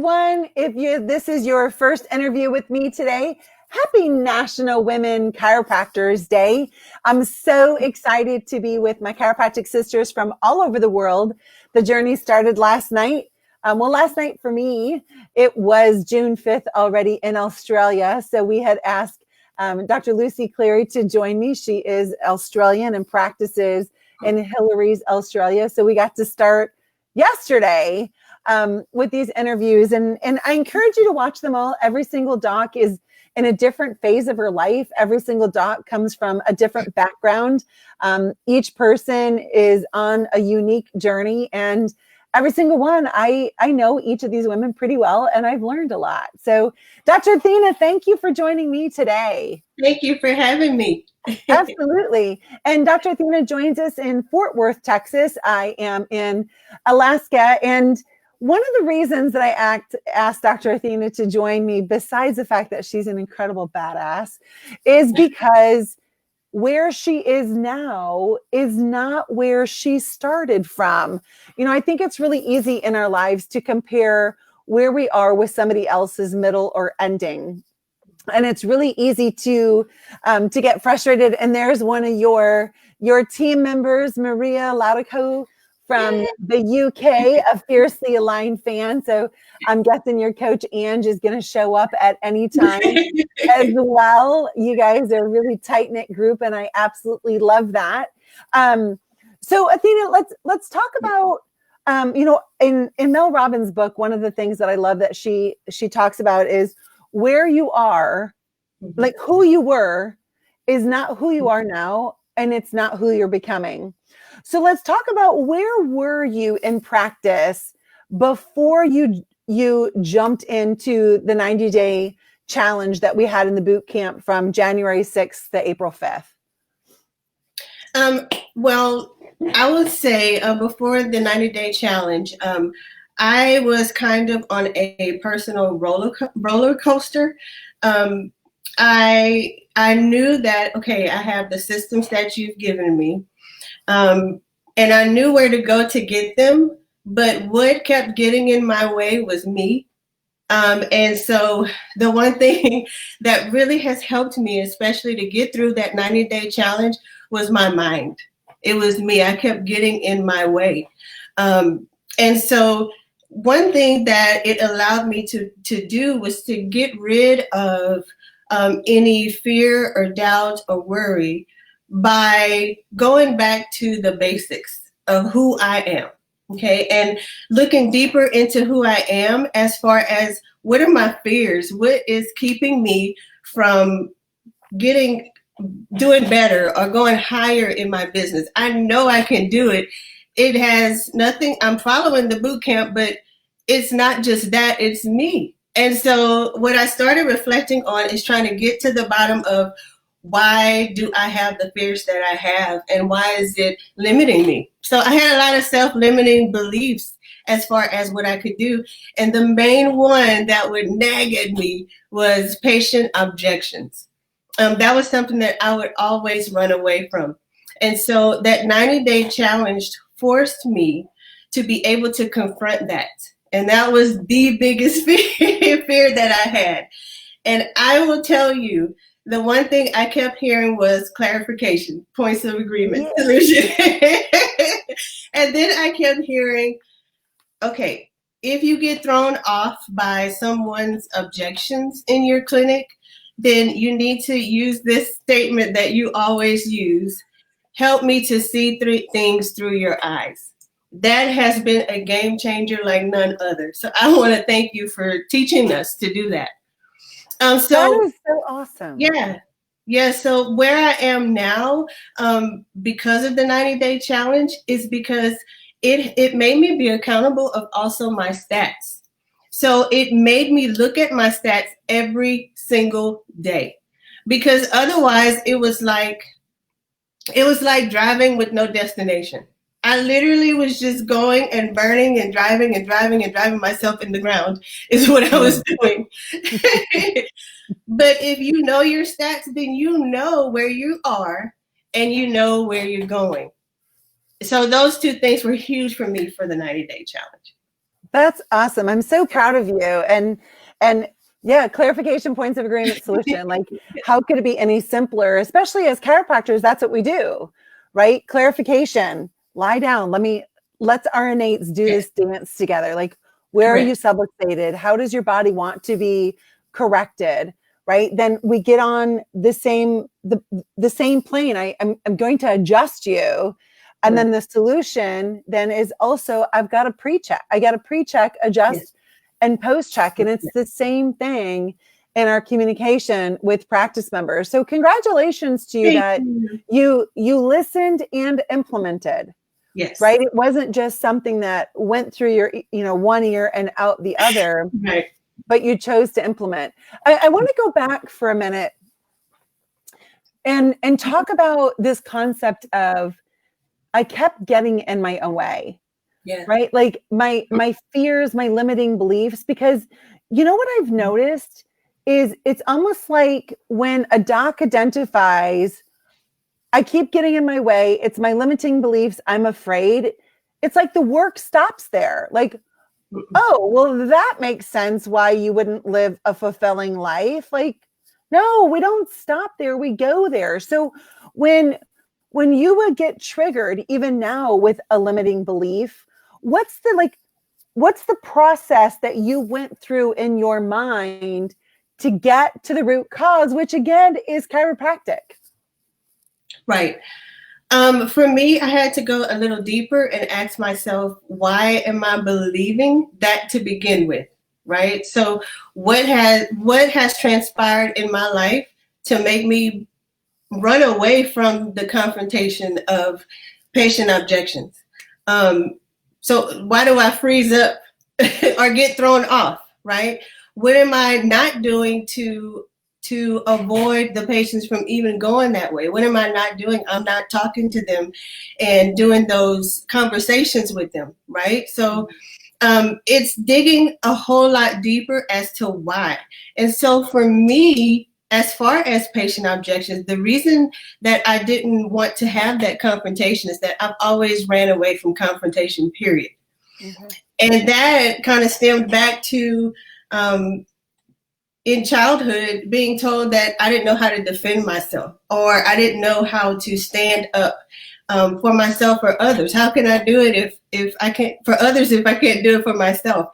everyone. This is your first interview with me today, happy National Women Chiropractors Day. I'm so excited to be with my chiropractic sisters from all over the world. The journey started last night. Last night for me, it was June 5th already in Australia. So we had asked Dr. Lucy Cleary to join me. She is Australian and practices in Hillary's, Australia. So we got to start yesterday with these interviews. And I encourage you to watch them all. Every single doc is in a different phase of her life. Every single doc comes from a different background. Each person is on a unique journey, and every single one, I know each of these women pretty well, and I've learned a lot. So Dr. Athena, thank you for joining me today. Thank you for having me. Absolutely. And Dr. Athena joins us in Fort Worth, Texas. I am in Alaska. And one of the reasons that I asked Dr. Athena to join me, besides the fact that she's an incredible badass, is because where she is now is not where she started from. You know, I think it's really easy in our lives to compare where we are with somebody else's middle or ending. And it's really easy to get frustrated. And there's one of your team members, Maria Lautico from the UK, a fiercely aligned fan. So I'm guessing your coach Ange is going to show up at any time as well. You guys are a really tight-knit group, and I absolutely love that. So Athena, let's talk about in Mel Robbins' book, one of the things that I love that she talks about is where you are, like who you were is not who you are now, and it's not who you're becoming. So let's talk about where were you in practice before you jumped into the 90-day challenge that we had in the boot camp from January 6th to April 5th? Well, I would say before the 90-day challenge, I was kind of on a personal roller coaster. I knew that, okay, I have the systems that you've given me. And I knew where to go to get them, but what kept getting in my way was me. And so the one thing that really has helped me, especially to get through that 90-day challenge, was my mind. It was me. I kept getting in my way. And so one thing that it allowed me to do was to get rid of any fear or doubt or worry by going back to the basics of who I am, okay? And looking deeper into who I am as far as what are my fears? What is keeping me from doing better or going higher in my business? I know I can do it. It has nothing, I'm following the boot camp, but it's not just that, it's me. And so what I started reflecting on is trying to get to the bottom of why do I have the fears that I have, and why is it limiting me? So I had a lot of self-limiting beliefs as far as what I could do. And the main one that would nag at me was patient objections. That was something that I would always run away from. And so that 90-day challenge forced me to be able to confront that. And that was the biggest fear that I had. And I will tell you, the one thing I kept hearing was clarification, points of agreement, solution. And then I kept hearing, okay, if you get thrown off by someone's objections in your clinic, then you need to use this statement that you always use: help me to see things through your eyes. That has been a game changer like none other. So I want to thank you for teaching us to do that. That is so awesome. Yeah. So where I am now, because of the 90-day challenge, is because it made me be accountable of also my stats. So it made me look at my stats every single day, because otherwise it was like driving with no destination. I literally was just going and burning and driving and driving and driving myself in the ground is what I was doing. But if you know your stats, then you know where you are and you know where you're going. So those two things were huge for me for the 90-day challenge. That's awesome. I'm so proud of you. And yeah, clarification, points of agreement, solution. Like, how could it be any simpler? Especially as chiropractors, that's what we do, right? Clarification. Lie down. Let's our innates do this dance together. Like, where are you subluxated? How does your body want to be corrected? Right? Then we get on the same plane. I'm going to adjust you. And then the solution then is also, I've got to pre-check. I got to pre-check, adjust, and post-check. And it's the same thing in our communication with practice members. So congratulations to you that you listened and implemented. Yes. Right? It wasn't just something that went through your, one ear and out the other. Right. But you chose to implement. I want to go back for a minute and talk about this concept of, I kept getting in my own way, right? Like my fears, my limiting beliefs, because you know what I've noticed is it's almost like when a doc identifies, I keep getting in my way, it's my limiting beliefs, I'm afraid, it's like the work stops there. Like, oh, well, that makes sense why you wouldn't live a fulfilling life. Like, no, we don't stop there, we go there. So when you would get triggered, even now with a limiting belief, what's the process that you went through in your mind to get to the root cause, which again is chiropractic? Right. For me, I had to go a little deeper and ask myself, why am I believing that to begin with? Right. So what has transpired in my life to make me run away from the confrontation of patient objections? So why do I freeze up or get thrown off, right? What am I not doing to avoid the patients from even going that way? What am I not doing? I'm not talking to them and doing those conversations with them, right? So it's digging a whole lot deeper as to why. And so for me, as far as patient objections, the reason that I didn't want to have that confrontation is that I've always ran away from confrontation, period. Mm-hmm. And that kind of stemmed back to in childhood being told that I didn't know how to defend myself, or I didn't know how to stand up for myself or others. How can I do it if I can't for others if I can't do it for myself?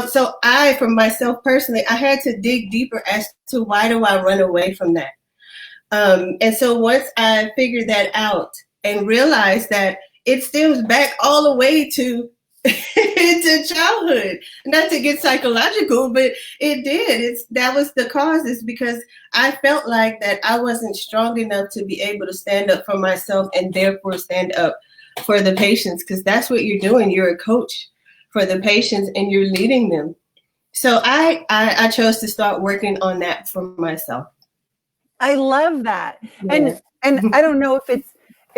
So for myself personally, I had to dig deeper as to why do I run away from that. And so once I figured that out and realized that it stems back all the way to childhood, not to get psychological, but it did. That was the cause, is because I felt like that I wasn't strong enough to be able to stand up for myself and therefore stand up for the patients, because that's what you're doing. You're a coach for the patients and you're leading them. So I chose to start working on that for myself. I love that. Yeah. And I don't know if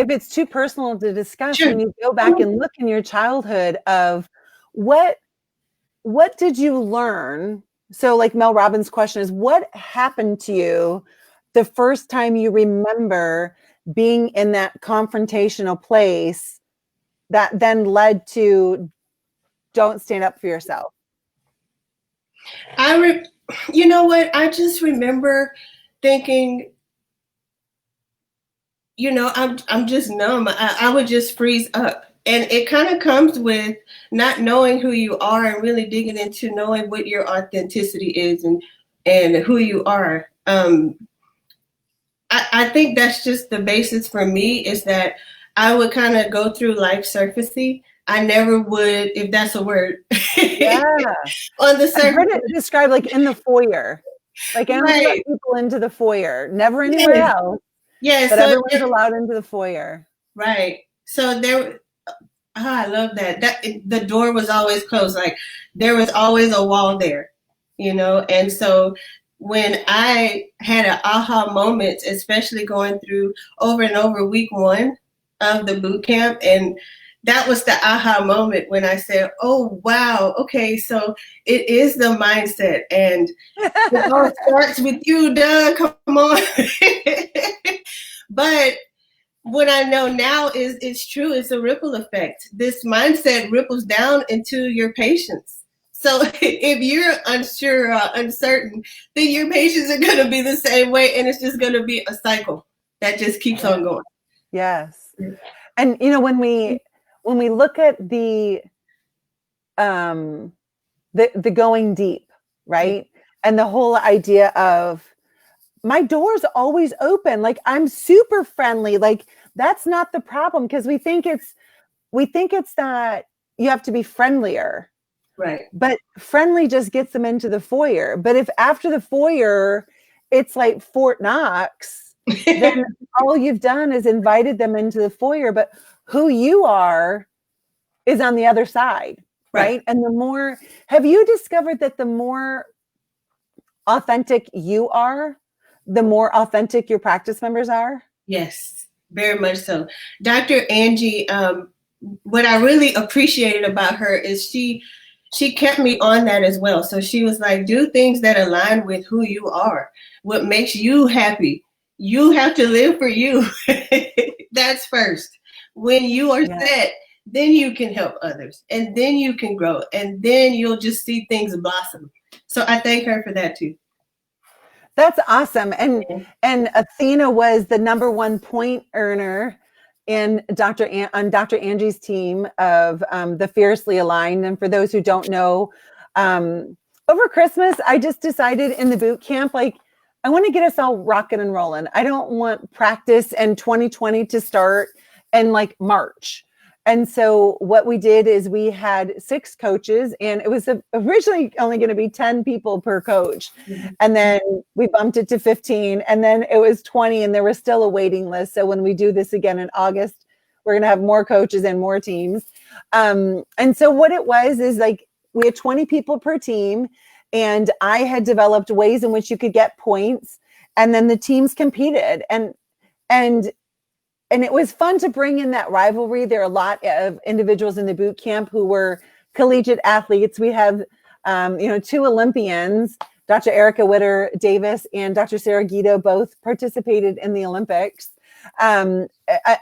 it's too personal to discuss. Sure. When you go back and look in your childhood of what did you learn? So like Mel Robbins' question is, what happened to you the first time you remember being in that confrontational place that then led to don't stand up for yourself? You know what? I just remember thinking, I'm just numb. I would just freeze up. And it kind of comes with not knowing who you are and really digging into knowing what your authenticity is and who you are. I think that's just the basis for me, is that I would kind of go through life surfacey. I never would, if that's a word. Yeah. On the surface. I've heard it described like in the foyer. Like I only let people into the foyer, never anywhere else. Yeah, but so everyone's allowed into the foyer. Right. So I love that. The door was always closed. Like there was always a wall there, And so when I had an aha moment, especially going through over and over week 1 of the boot camp, and that was the aha moment when I said, oh, wow, okay, so it is the mindset. And it all starts with you, Doug, come on. But what I know now is it's true. It's a ripple effect. This mindset ripples down into your patients. So if you're unsure or uncertain, then your patients are going to be the same way, and it's just going to be a cycle that just keeps on going. Yes. And when we look at the going deep, right? And the whole idea of my door's always open, like I'm super friendly, like that's not the problem, because we think it's that you have to be friendlier. Right. But friendly just gets them into the foyer. But if after the foyer, it's like Fort Knox, then all you've done is invited them into the foyer. But who you are is on the other side, right? And have you discovered that the more authentic you are, the more authentic your practice members are? Yes, very much so. Dr. Angie, what I really appreciated about her is she kept me on that as well. So she was like, do things that align with who you are, what makes you happy. You have to live for you. That's first. When you are set, then you can help others, and then you can grow, and then you'll just see things blossom. So I thank her for that too. That's awesome. And Athena was the #1 point earner on Dr. Angie's team of the Fiercely Aligned. And for those who don't know, over Christmas, I just decided in the boot camp, like, I want to get us all rocking and rolling. I don't want practice and 2020 to start in like March. And so what we did is we had 6 coaches, and it was originally only going to be 10 people per coach. And then we bumped it to 15, and then it was 20, and there was still a waiting list. So when we do this again in August, we're going to have more coaches and more teams. And so what it was is like we had 20 people per team, and I had developed ways in which you could get points, and then the teams competed. And it was fun to bring in that rivalry. There are a lot of individuals in the boot camp who were collegiate athletes. We have, 2 Olympians, Dr. Erica Witter Davis and Dr. Sarah Guido, both participated in the Olympics.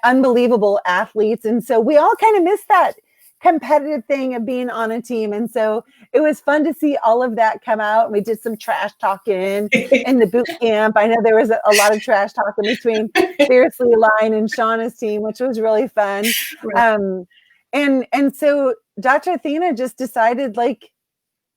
Unbelievable athletes. And so we all kind of missed that competitive thing of being on a team. And so it was fun to see all of that come out. We did some trash talking in the boot camp. I know there was a lot of trash talking between Fiercely Aligned and Shauna's team, which was really fun. Right. And so Dr. Athena just decided, like,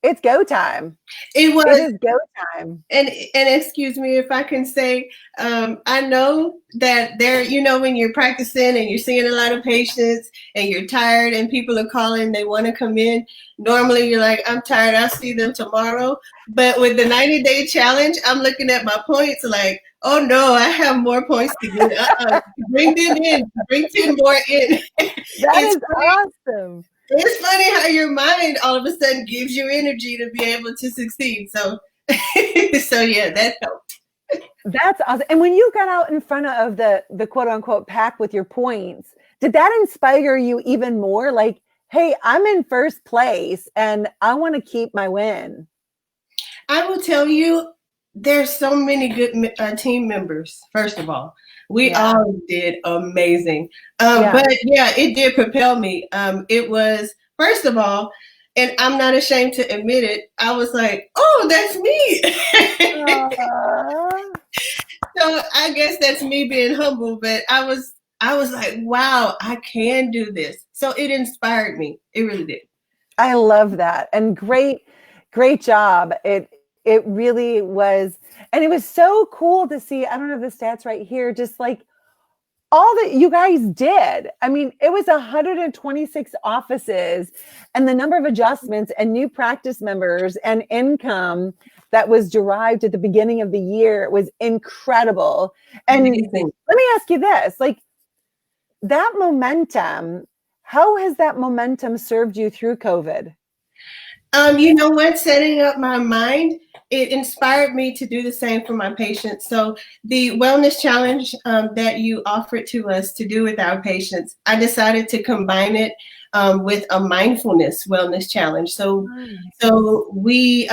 it's go time. It is go time. And excuse me if I can say, I know that there, when you're practicing and you're seeing a lot of patients and you're tired and people are calling, they want to come in. Normally you're like, I'm tired, I'll see them tomorrow. But with the 90-day challenge, I'm looking at my points like, oh no, I have more points to get. Bring them in, bring 10 more in. That is awesome. It's funny how your mind all of a sudden gives you energy to be able to succeed. So yeah, that helped. That's awesome. And when you got out in front of the quote unquote pack with your points, did that inspire you even more? Like, hey, I'm in first place and I want to keep my win. I will tell you, there's so many good team members, first of all. We all did amazing. But yeah, it did propel me. It was, first of all, and I'm not ashamed to admit it, I was like, oh, that's me. So I guess that's me being humble, but I was like, wow, I can do this. So it inspired me. It really did. I love that. And great job. It really was. And it was so cool to see, I don't have the stats right here, just like all that you guys did. I mean, it was 126 offices, and the number of adjustments and new practice members and income that was derived at the beginning of the year was incredible. And let me ask you this, like, that momentum, how has that momentum served you through COVID? You know what? Setting up my mind, it inspired me to do the same for my patients. So the wellness challenge that you offered to us to do with our patients, I decided to combine it with a mindfulness wellness challenge. So we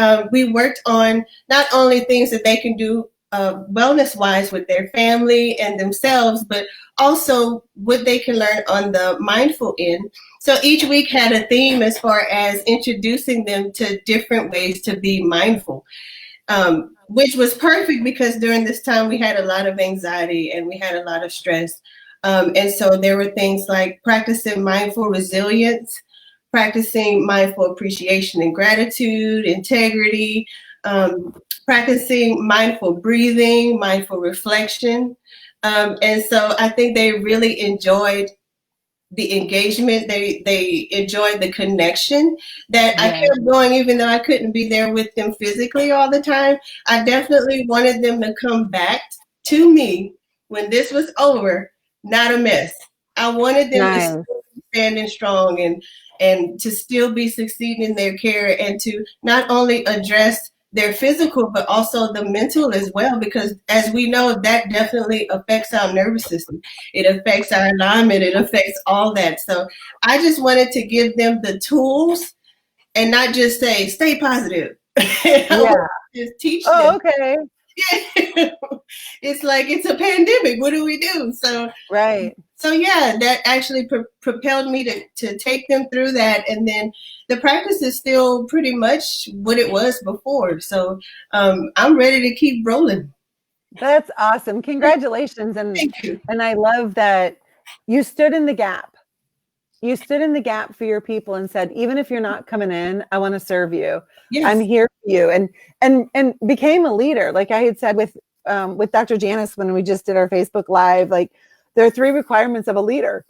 worked on not only things that they can do wellness wise with their family and themselves, but also what they can learn on the mindful end. So each week had a theme as far as introducing them to different ways to be mindful, which was perfect because during this time we had a lot of anxiety and we had a lot of stress. And so there were things like practicing mindful resilience, practicing mindful appreciation and gratitude, integrity, practicing mindful breathing, mindful reflection. And so I think they really enjoyed the engagement. They enjoyed the connection that I kept going, even though I couldn't be there with them physically all the time. I definitely wanted them to come back to me when this was over, not a mess. I wanted them to still be standing strong and to still be succeeding in their care and to not only address their physical, but also the mental as well, because as we know, that definitely affects our nervous system. It affects our alignment. It affects all that. So I just wanted to give them the tools and not just say, stay positive. Just teach them. Oh, okay. It's like, it's a pandemic. What do we do? So, right. So yeah, that actually propelled me to take them through that. And then the practice is still pretty much what it was before. So I'm ready to keep rolling. That's awesome. Congratulations. And Thank you. And I love that you stood in the gap. You stood in the gap for your people and said, even if you're not coming in, I want to serve you. Yes. I'm here for you. And became a leader. Like I had said with Dr. Janice, when we just did our Facebook Live, like there are 3 requirements of a leader.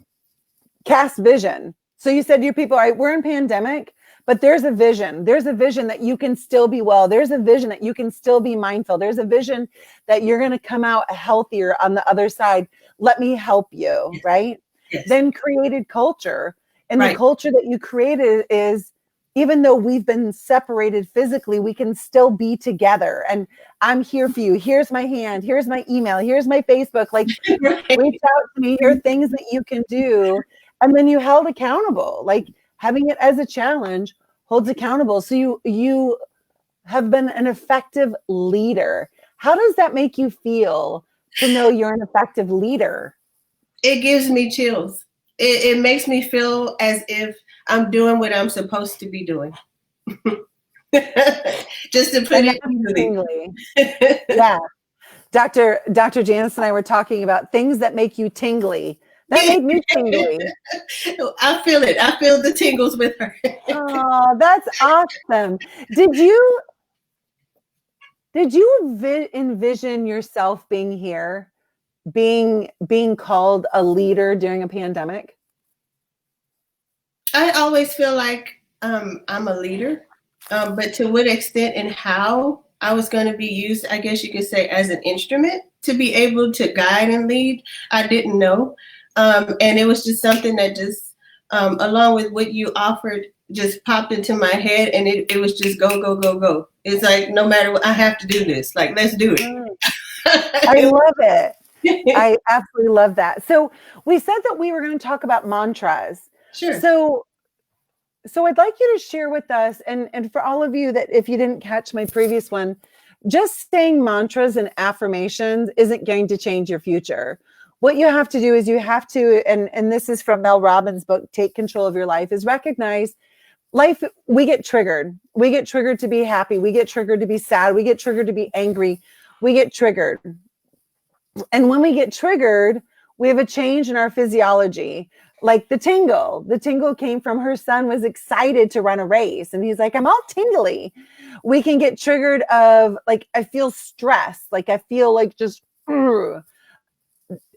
Cast vision. So you said to your people, all right, we're in pandemic, but there's a vision. There's a vision that you can still be well. There's a vision that you can still be mindful. There's a vision that you're going to come out healthier on the other side. Let me help you, right? Yes. Then created culture. And the culture that you created is, even though we've been separated physically, we can still be together. And I'm here for you. Here's my hand. Here's my email. Here's my Facebook. Like, reach out to me. Here are things that you can do. And then you held accountable. Like, having it as a challenge holds accountable. So you have been an effective leader. How does that make you feel to know you're an effective leader? It gives me chills. It makes me feel as if I'm doing what I'm supposed to be doing. Just to put it tingly. Yeah. Dr. Janice and I were talking about things that make you tingly. That made me tingly. I feel it. I feel the tingles with her. Oh, that's awesome. Did you envision yourself being here, being called a leader during a pandemic? I always feel like I'm a leader, but to what extent and how I was going to be used, I guess you could say, as an instrument to be able to guide and lead, I didn't know. And it was just something that just, along with what you offered, just popped into my head, and it was just go, go, go, go. It's like, no matter what, I have to do this. Like, let's do it. I love it. I absolutely love that. So we said that we were going to talk about mantras. Sure. So I'd like you to share with us, and for all of you that if you didn't catch my previous one, just saying mantras and affirmations isn't going to change your future. What you have to do is you have to, and this is from Mel Robbins' book, Take Control of Your Life, is recognize life, we get triggered. We get triggered to be happy. We get triggered to be sad. We get triggered to be angry. We get triggered. And when we get triggered, we have a change in our physiology. Like the tingle came from her son was excited to run a race. And he's like, I'm all tingly. We can get triggered of like, I feel stressed. Like I feel like just, and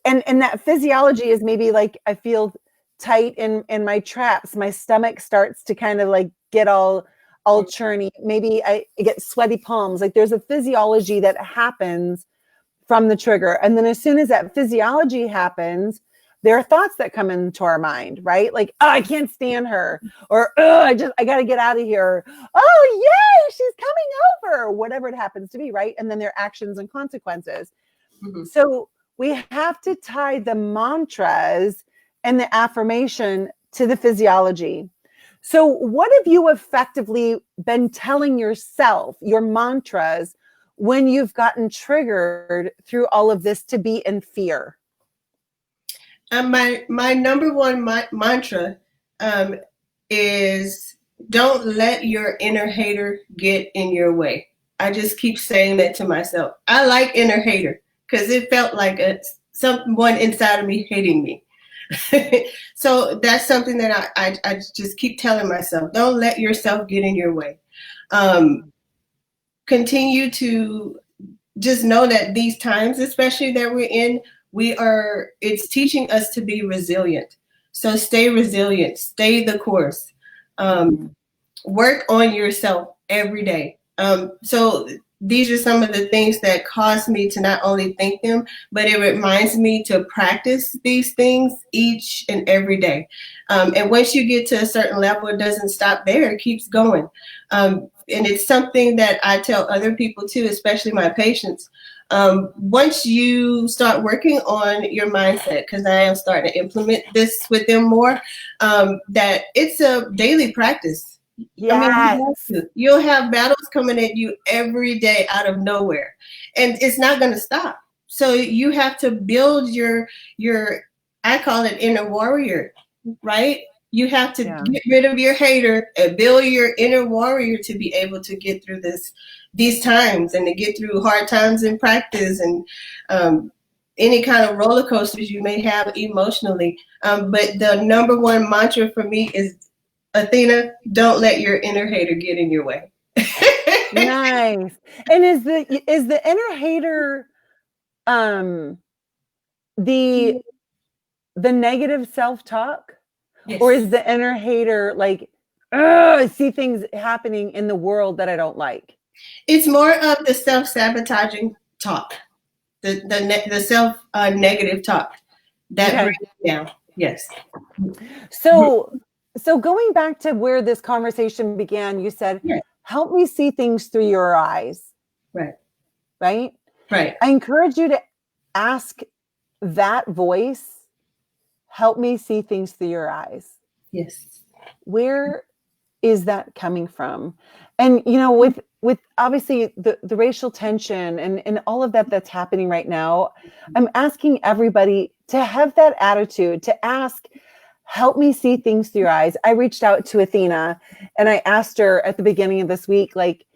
that physiology is maybe like, I feel tight in my traps. My stomach starts to kind of like get all churny. Maybe I get sweaty palms. Like there's a physiology that happens from the trigger. And then as soon as that physiology happens, there are thoughts that come into our mind, right? Like, oh, I can't stand her, or oh, I got to get out of here. Oh, yay, she's coming over, whatever it happens to be, right? And then there are actions and consequences. Mm-hmm. So we have to tie the mantras and the affirmation to the physiology. So what have you effectively been telling yourself, your mantras, when you've gotten triggered through all of this to be in fear? My number one mantra is don't let your inner hater get in your way. I just keep saying that to myself. I like inner hater because it felt like someone inside of me hating me. So that's something that I just keep telling myself. Don't let yourself get in your way. Continue to just know that these times, especially that we're in, it's teaching us to be resilient. So stay resilient, stay the course, work on yourself every day. So these are some of the things that cause me to not only think them, but it reminds me to practice these things each and every day. And once you get to a certain level, it doesn't stop there, it keeps going. And it's something that I tell other people too, especially my patients. Once you start working on your mindset, because I am starting to implement this with them more, that it's a daily practice. Yes. I mean, you'll have battles coming at you every day out of nowhere, and it's not going to stop. So you have to build your I call it inner warrior, right? You have to get rid of your hater and build your inner warrior to be able to get through these times and to get through hard times in practice and any kind of roller coasters you may have emotionally. But the number one mantra for me is, Athena, don't let your inner hater get in your way. Nice. And is the inner hater the negative self-talk? Yes. Or is the inner hater like, I see things happening in the world that I don't like? It's more of the self-sabotaging talk, the self negative talk that brings it down. Yes. So going back to where this conversation began, you said, help me see things through your eyes. Right. Right? Right. I encourage you to ask that voice, help me see things through your eyes. Yes. Where is that coming from? And, you know, with obviously the racial tension and all of that's happening right now, I'm asking everybody to have that attitude, to ask, help me see things through your eyes. I reached out to Athena and I asked her at the beginning of this week, like,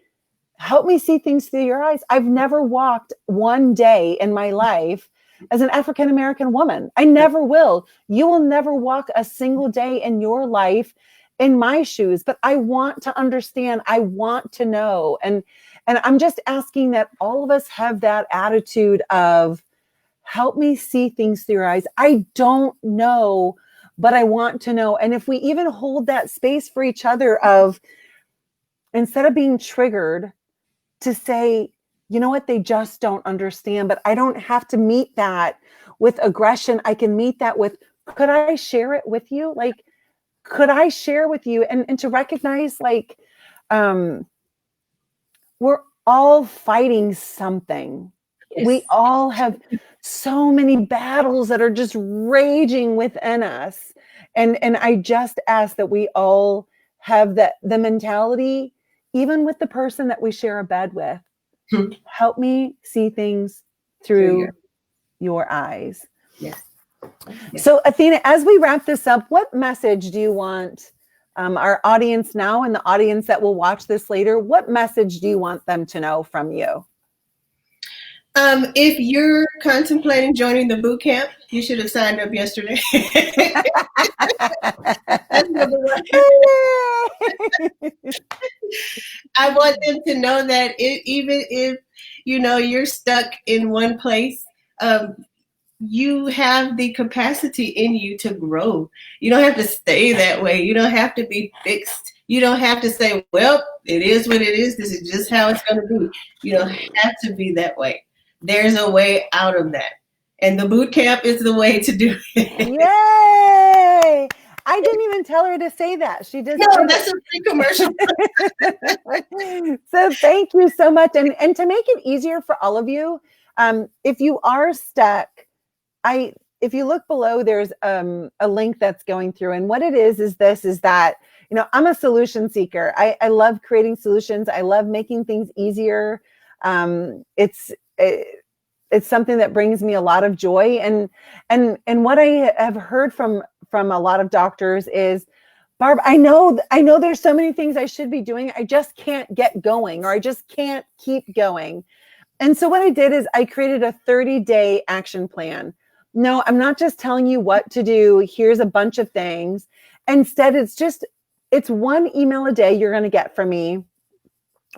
help me see things through your eyes. I've never walked one day in my life as an African-American woman. I never will. You will never walk a single day in your life in my shoes, but I want to understand. I want to know. And I'm just asking that all of us have that attitude of, help me see things through your eyes. I don't know, but I want to know. And if we even hold that space for each other of, instead of being triggered, to say, you know what, they just don't understand, but I don't have to meet that with aggression. I can meet that with, could I share it with you? Like, could I share with you? And to recognize, like, we're all fighting something. Yes. We all have so many battles that are just raging within us. And I just ask that we all have the mentality, even with the person that we share a bed with, help me see things through your eyes. Yes. Yes. So Athena, as we wrap this up, what message do you want our audience now and the audience that will watch this later, what message do you want them to know from you? If you're contemplating joining the boot camp, you should have signed up yesterday. That's number one. I want them to know that even if, you know, you're stuck in one place, you have the capacity in you to grow. You don't have to stay that way. You don't have to be fixed. You don't have to say, well, it is what it is. This is just how it's going to be. You don't have to be that way. There's a way out of that. And the boot camp is the way to do it. Yay! I didn't even tell her to say that. She just that's a free commercial. So thank you so much. And to make it easier for all of you, if you are stuck, if you look below, there's a link that's going through. And what it is that, you know, I'm a solution seeker. I love creating solutions. I love making things easier. It's something that brings me a lot of joy. And what I have heard from a lot of doctors is, Barb, I know there's so many things I should be doing. I just can't get going, or I just can't keep going. And so what I did is I created a 30-day action plan. No, I'm not just telling you what to do. Here's a bunch of things. Instead, it's one email a day you're going to get from me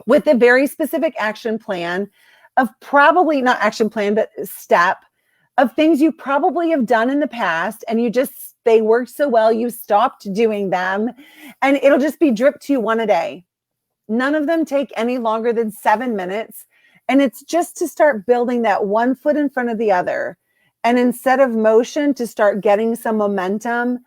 with a very specific action plan of, probably not action plan, but step of things you probably have done in the past, and they worked so well, you stopped doing them, and it'll just be dripped to you one a day. None of them take any longer than 7 minutes. And it's just to start building that one foot in front of the other. And instead of motion, to start getting some momentum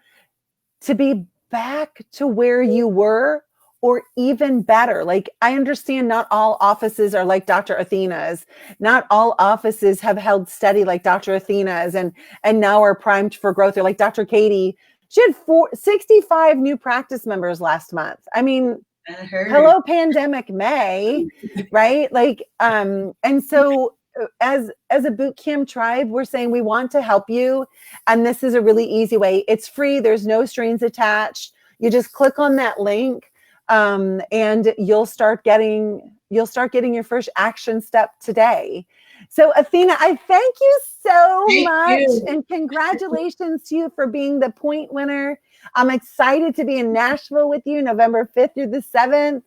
to be back to where you were, or even better. Like, I understand not all offices are like Dr. Athena's. Not all offices have held steady like Dr. Athena's and now are primed for growth. Or like Dr. Katie, she had 65 new practice members last month. I mean, hello, pandemic May, right? Like, and so as a boot camp tribe, we're saying we want to help you. And this is a really easy way. It's free. There's no strings attached. You just click on that link, and you'll start getting your first action step today. So Athena, I thank you so much. And congratulations to you for being the point winner. I'm excited to be in Nashville with you November 5th through the 7th.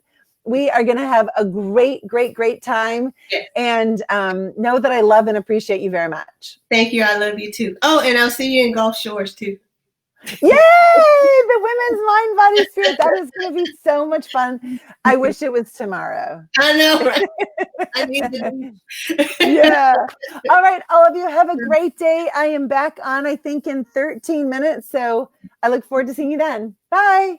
We are going to have a great, great, great time. Yes. And know that I love and appreciate you very much. Thank you. I love you too. Oh, and I'll see you in Gulf Shores too. Yay! The Women's Mind Body Spirit. That is going to be so much fun. I wish it was tomorrow. I know, right? I need to. Yeah. All right. All of you have a great day. I am back on, I think, in 13 minutes. So I look forward to seeing you then. Bye.